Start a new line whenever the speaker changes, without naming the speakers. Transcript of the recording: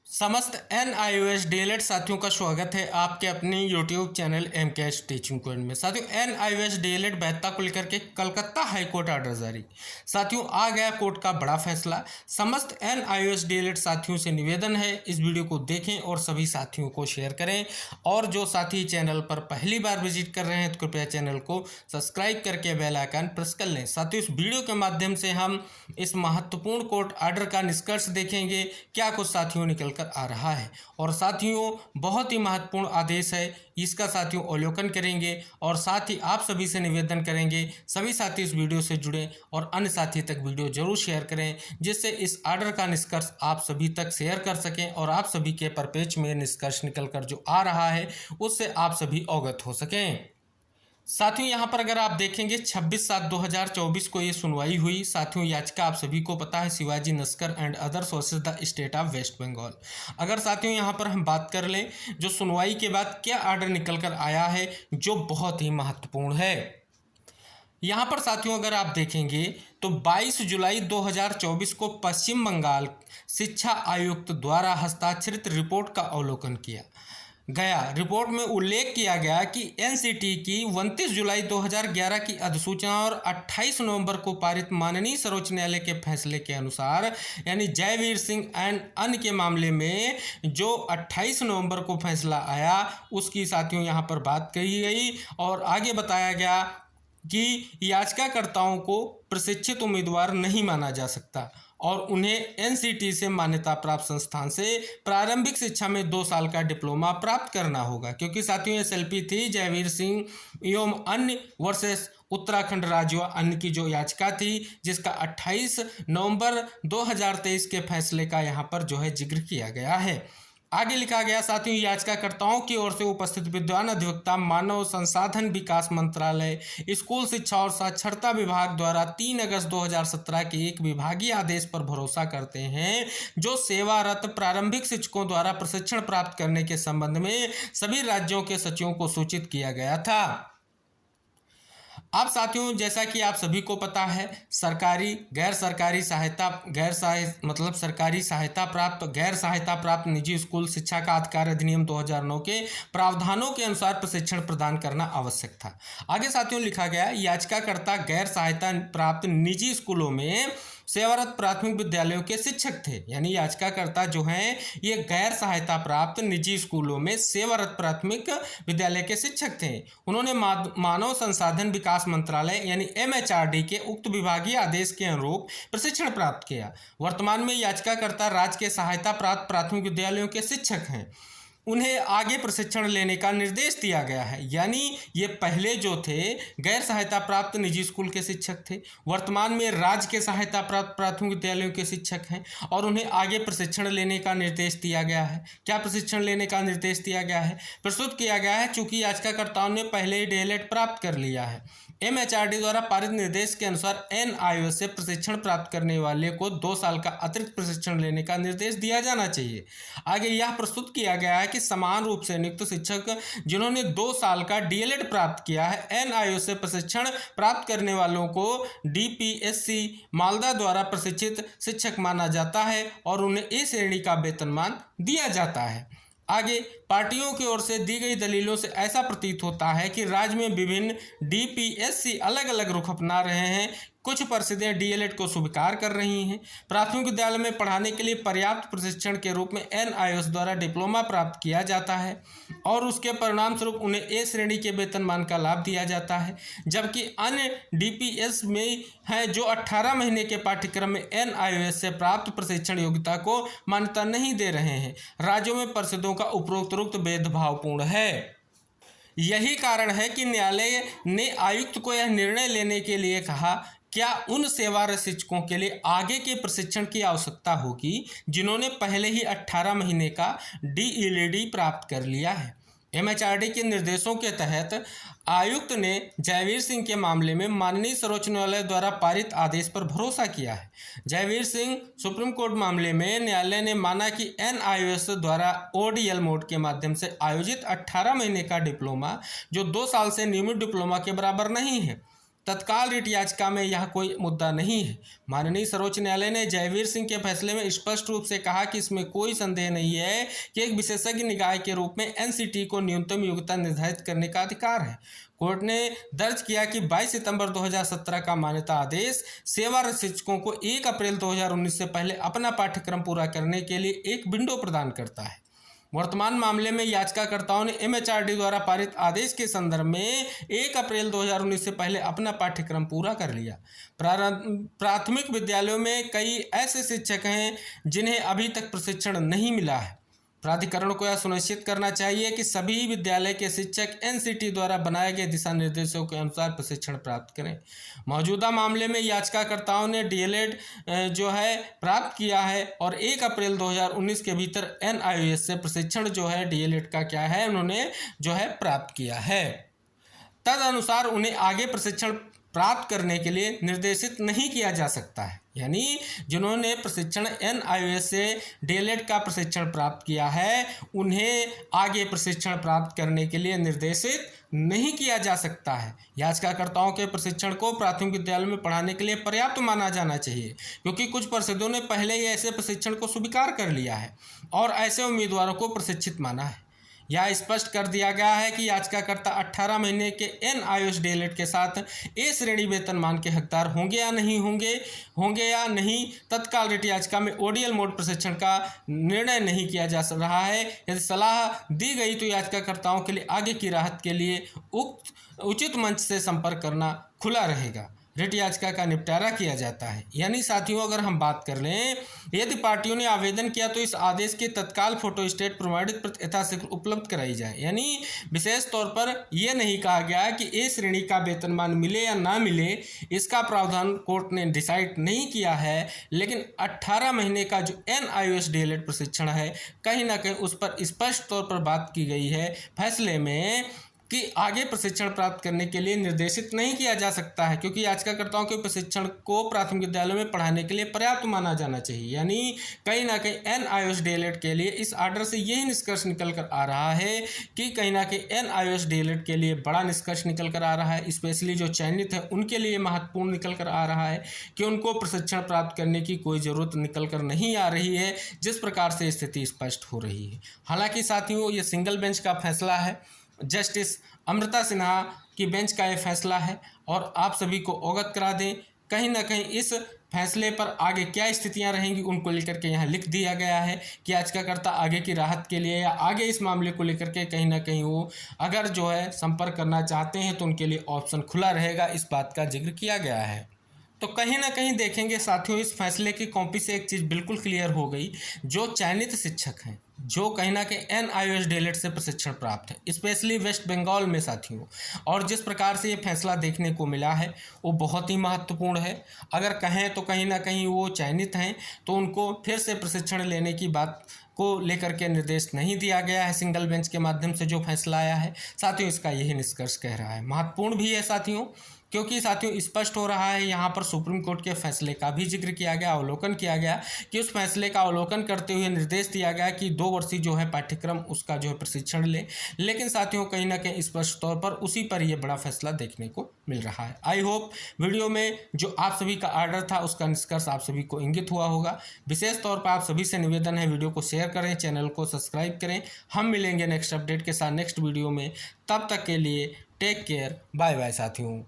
समस्त NIOS DElEd साथियों का स्वागत है आपके अपने YouTube channel MKS teaching code में। साथियों NIOS डीएलएड बैठता को लेकर के कलकत्ता हाई कोर्ट आर्डर जारी। साथियों आ गया कोर्ट का बड़ा फैसला। समस्त NIOS डीएलएड साथियों से निवेदन है इस वीडियो को देखें और सभी साथियों को शेयर करें। और जो साथी चैनल पर पहली बार विजिट कर रहे हैं तो कृपया चैनल को सब्सक्राइब करके बेल आइकन प्रेस कर लें। साथियों इस वीडियो के माध्यम से हम इस महत्वपूर्ण कोर्ट आर्डर का निष्कर्ष देखेंगे, क्या कुछ साथियों निकल कर आ रहा है। और साथियों बहुत ही महत्वपूर्ण आदेश है, इसका साथियों अवलोकन करेंगे और साथ ही आप सभी से निवेदन करेंगे सभी साथी इस वीडियो से जुड़ें और अन्य साथी तक वीडियो जरूर शेयर करें, जिससे इस आर्डर का निष्कर्ष आप सभी तक शेयर कर सकें और आप सभी के परपेच में निष्कर्ष निकल कर जो आ रहा है उससे आप सभी अवगत हो सकें। साथियों यहाँ पर अगर आप देखेंगे 26/7/2024 को ये सुनवाई हुई। साथियों याचिका आप सभी को पता है Shivaji Naskar and others versus the state of West Bengal. अगर साथियों यहाँ पर हम बात कर लें जो सुनवाई के बाद क्या आर्डर निकल कर आया है जो बहुत ही महत्वपूर्ण है। यहाँ पर साथियों अगर आप देखेंगे तो 22 जुलाई 2024 को पश्चिम बंगाल शिक्षा आयुक्त द्वारा हस्ताक्षरित रिपोर्ट का अवलोकन किया गया। रिपोर्ट में उल्लेख किया गया कि एनसीटी की 29 जुलाई 2011 की अधिसूचना और 28 नवंबर को पारित माननीय सर्वोच्च न्यायालय के फैसले के अनुसार यानी जयवीर सिंह एंड अन्य के मामले में जो 28 नवंबर को फैसला आया उसकी साथियों यहाँ पर बात कही गई और आगे बताया गया कि याचिकाकर्ताओं को प्रशिक्षित उम्मीदवार नहीं माना जा सकता और उन्हें एनसीटी से मान्यता प्राप्त संस्थान से प्रारंभिक शिक्षा में 2 साल का डिप्लोमा प्राप्त करना होगा। क्योंकि साथियों एसएलपी थी जयवीर सिंह एवं अन्य वर्सेस उत्तराखंड राज्य व अन्य की जो याचिका थी जिसका 28 नवंबर 2023 के फैसले का यहाँ पर जो है जिक्र किया गया है। आगे लिखा गया साथियों याचिकाकर्ताओं की ओर से उपस्थित विद्वान अधिवक्ता मानव संसाधन विकास मंत्रालय स्कूल शिक्षा और साक्षरता विभाग द्वारा 3 अगस्त 2017 के एक विभागीय आदेश पर भरोसा करते हैं जो सेवारत प्रारंभिक शिक्षकों द्वारा प्रशिक्षण प्राप्त करने के संबंध में सभी राज्यों के सचिवों को सूचित किया गया था। अब साथियों जैसा कि आप सभी को पता है सरकारी गैर सरकारी सहायता सरकारी सहायता प्राप्त गैर सहायता प्राप्त निजी स्कूल शिक्षा का अधिकार अधिनियम 2009 के प्रावधानों के अनुसार प्रशिक्षण प्रदान करना आवश्यक था। आगे साथियों लिखा गया याचिकाकर्ता गैर सहायता प्राप्त निजी स्कूलों में सेवारत प्राथमिक विद्यालयों के शिक्षक थे। यानी याचिकाकर्ता जो हैं ये गैर सहायता प्राप्त निजी स्कूलों में सेवारत प्राथमिक विद्यालय के शिक्षक थे। उन्होंने मानव संसाधन विकास मंत्रालय यानी MHRD के उक्त विभागीय आदेश के अनुरूप प्रशिक्षण प्राप्त किया। वर्तमान में याचिकाकर्ता राज्य के सहायता प्राप्त प्राथमिक विद्यालयों के शिक्षक हैं, उन्हें आगे प्रशिक्षण लेने का निर्देश दिया गया है। यानी ये पहले जो थे गैर सहायता प्राप्त निजी स्कूल के शिक्षक थे, वर्तमान में राज्य के सहायता प्राप्त प्राथमिक विद्यालयों के शिक्षक हैं और उन्हें आगे प्रशिक्षण लेने का निर्देश दिया गया है। क्या प्रशिक्षण लेने का निर्देश दिया गया है? प्रस्तुत किया गया है चूंकि याचिकाकर्ताओं ने पहले ही डीएलएड प्राप्त कर लिया है। MHRD द्वारा पारित निर्देश के अनुसार NIOS से प्रशिक्षण प्राप्त करने वाले को 2 साल का अतिरिक्त प्रशिक्षण लेने का निर्देश दिया जाना चाहिए। आगे यह प्रस्तुत किया गया है कि समान रूप से नियुक्त शिक्षक जिन्होंने 2 साल का डीएलएड प्राप्त किया है NIOS से प्रशिक्षण प्राप्त करने वालों को DPSC मालदा द्वारा प्रशिक्षित शिक्षक माना जाता है और उन्हें A श्रेणी का वेतनमान दिया जाता है। आगे पार्टियों की ओर से दी गई दलीलों से ऐसा प्रतीत होता है कि राज्य में विभिन्न DPSC अलग अलग रुख अपना रहे हैं। कुछ परिषदें डीएलएड को स्वीकार कर रही हैं। प्राथमिक विद्यालय में पढ़ाने के लिए पर्याप्त प्रशिक्षण के रूप में NIOS द्वारा डिप्लोमा प्राप्त किया जाता है और उसके परिणाम स्वरूप उन्हें A श्रेणी के वेतनमान का लाभ दिया जाता है, जबकि अन्य DPS में है जो 18 महीने के पाठ्यक्रम में NIOS से प्राप्त प्रशिक्षण योग्यता को मान्यता नहीं दे रहे हैं। राज्यों में परिषदों का उपरोक्त भेदभावपूर्ण है। यही कारण है कि न्यायालय ने आयुक्त को यह निर्णय लेने के लिए कहा क्या उन सेवारत शिक्षकों के लिए आगे के प्रशिक्षण की आवश्यकता होगी जिन्होंने पहले ही 18 महीने का DELD प्राप्त कर लिया है। MHRD के निर्देशों के तहत आयुक्त ने जयवीर सिंह के मामले में माननीय सर्वोच्च न्यायालय द्वारा पारित आदेश पर भरोसा किया है। जयवीर सिंह सुप्रीम कोर्ट मामले में न्यायालय ने माना कि NIOS द्वारा ODL मोड के माध्यम से आयोजित 18 महीने का डिप्लोमा जो 2 साल से नियमित डिप्लोमा के बराबर नहीं है तत्काल रिट याचिका में यह कोई मुद्दा नहीं है। माननीय सर्वोच्च न्यायालय ने जयवीर सिंह के फैसले में स्पष्ट रूप से कहा कि इसमें कोई संदेह नहीं है कि एक विशेषज्ञ निकाय के रूप में एनसीटी को न्यूनतम योग्यता निर्धारित करने का अधिकार है। कोर्ट ने दर्ज किया कि 22 सितंबर 2017 का मान्यता आदेश सेवारत शिक्षकों को 1 अप्रैल 2019 से पहले अपना पाठ्यक्रम पूरा करने के लिए एक विंडो प्रदान करता है। वर्तमान मामले में याचिकाकर्ताओं ने एमएचआरडी द्वारा पारित आदेश के संदर्भ में 1 अप्रैल 2019 से पहले अपना पाठ्यक्रम पूरा कर लिया। प्राथमिक विद्यालयों में कई ऐसे शिक्षक हैं जिन्हें अभी तक प्रशिक्षण नहीं मिला है। प्राधिकरण को यह सुनिश्चित करना चाहिए कि सभी विद्यालय के शिक्षक एनसीटी द्वारा बनाए गए दिशा निर्देशों के अनुसार प्रशिक्षण प्राप्त करें। मौजूदा मामले में याचिकाकर्ताओं ने डीएलएड जो है प्राप्त किया है और 1 अप्रैल 2019 के भीतर एनआईओएस से प्रशिक्षण जो है डीएलएड का क्या है उन्होंने जो है प्राप्त किया है। तदनुसार उन्हें आगे प्रशिक्षण प्राप्त करने के लिए निर्देशित नहीं किया जा सकता है। यानी जिन्होंने प्रशिक्षण एनआईओएस से डीएलएड का प्रशिक्षण प्राप्त किया है उन्हें आगे प्रशिक्षण प्राप्त करने के लिए निर्देशित नहीं किया जा सकता है। याचिकाकर्ताओं के प्रशिक्षण को प्राथमिक विद्यालय में पढ़ाने के लिए पर्याप्त माना जाना चाहिए, क्योंकि कुछ परिषदों ने पहले ही ऐसे प्रशिक्षण को स्वीकार कर लिया है और ऐसे उम्मीदवारों को प्रशिक्षित माना है। यह स्पष्ट कर दिया गया है कि याचिकाकर्ता 18 महीने के एनआईओएस डीएलएड के साथ ए श्रेणी वेतनमान के हकदार होंगे या नहीं। तत्काल रिट याचिका में ओडीएल मोड प्रशिक्षण का निर्णय नहीं किया जा रहा है। यदि सलाह दी गई तो याचिकाकर्ताओं के लिए आगे की राहत के लिए उचित मंच से संपर्क करना खुला रहेगा। रिट याचिका का निपटारा किया जाता है। यानी साथियों, अगर हम बात कर लें, यदि पार्टियों ने आवेदन किया तो इस आदेश के तत्काल फोटोस्टेट प्रमाणित प्रति यथाशीघ्र उपलब्ध कराई जाए। यानी विशेष तौर पर यह नहीं कहा गया कि ए श्रेणी का वेतनमान मिले या ना मिले, इसका प्रावधान कोर्ट ने डिसाइड नहीं किया है, लेकिन 18 महीने का जो एनआईओएस डीएलएड प्रशिक्षण है कहीं ना कहीं उस पर स्पष्ट तौर पर बात की गई है फैसले में कि आगे प्रशिक्षण प्राप्त करने के लिए निर्देशित नहीं किया जा सकता है, क्योंकि याचिकाकर्ताओं के प्रशिक्षण को प्राथमिक विद्यालयों में पढ़ाने के लिए पर्याप्त माना जाना चाहिए। यानी कहीं ना कहीं एनआईओएस डीएलएड के लिए इस आर्डर से यही निष्कर्ष निकल कर आ रहा है कि कहीं ना कहीं एनआईओएस डीएलएड के लिए बड़ा निष्कर्ष निकल कर आ रहा है। स्पेशली जो चयनित है उनके लिए महत्वपूर्ण निकल कर आ रहा है कि उनको प्रशिक्षण प्राप्त करने की कोई ज़रूरत निकल कर नहीं आ रही है, जिस प्रकार से स्थिति स्पष्ट हो रही है। हालांकि साथियों, ये सिंगल बेंच का फैसला है, जस्टिस अमृता सिन्हा की बेंच का ये फैसला है और आप सभी को अवगत करा दें, कहीं ना कहीं इस फैसले पर आगे क्या स्थितियां रहेंगी उनको लेकर के यहाँ लिख दिया गया है कि याचिकाकर्ता आगे की राहत के लिए या आगे इस मामले को लेकर के कहीं ना कहीं वो अगर जो है संपर्क करना चाहते हैं तो उनके लिए ऑप्शन खुला रहेगा, इस बात का जिक्र किया गया है। तो कहीं ना कहीं देखेंगे साथियों, इस फैसले की कॉपी से एक चीज़ बिल्कुल क्लियर हो गई, जो चयनित शिक्षक हैं जो कहीं ना कहीं एनआईओएस डीएलएड से प्रशिक्षण प्राप्त है, स्पेशली वेस्ट बंगाल में साथियों, और जिस प्रकार से ये फैसला देखने को मिला है वो बहुत ही महत्वपूर्ण है। अगर कहें तो कहीं ना कहीं वो चयनित हैं तो उनको फिर से प्रशिक्षण लेने की बात को लेकर के निर्देश नहीं दिया गया है। सिंगल बेंच के माध्यम से जो फैसला आया है साथियों, इसका यही निष्कर्ष कह रहा है। महत्वपूर्ण भी है साथियों, क्योंकि साथियों स्पष्ट हो रहा है यहाँ पर सुप्रीम कोर्ट के फैसले का भी जिक्र किया गया, अवलोकन किया गया कि उस फैसले का अवलोकन करते हुए निर्देश दिया गया कि 2 वर्षीय जो है पाठ्यक्रम उसका जो है प्रशिक्षण ले। लेकिन साथियों कहीं ना कहीं स्पष्ट तौर पर उसी पर यह बड़ा फैसला देखने को मिल रहा है। आई होप वीडियो में जो आप सभी का आर्डर था उसका निष्कर्ष आप सभी को इंगित हुआ होगा। विशेष तौर पर आप सभी से निवेदन है, वीडियो को शेयर करें, चैनल को सब्सक्राइब करें। हम मिलेंगे नेक्स्ट अपडेट के साथ नेक्स्ट वीडियो में, तब तक के लिए टेक केयर, बाय बाय साथियों।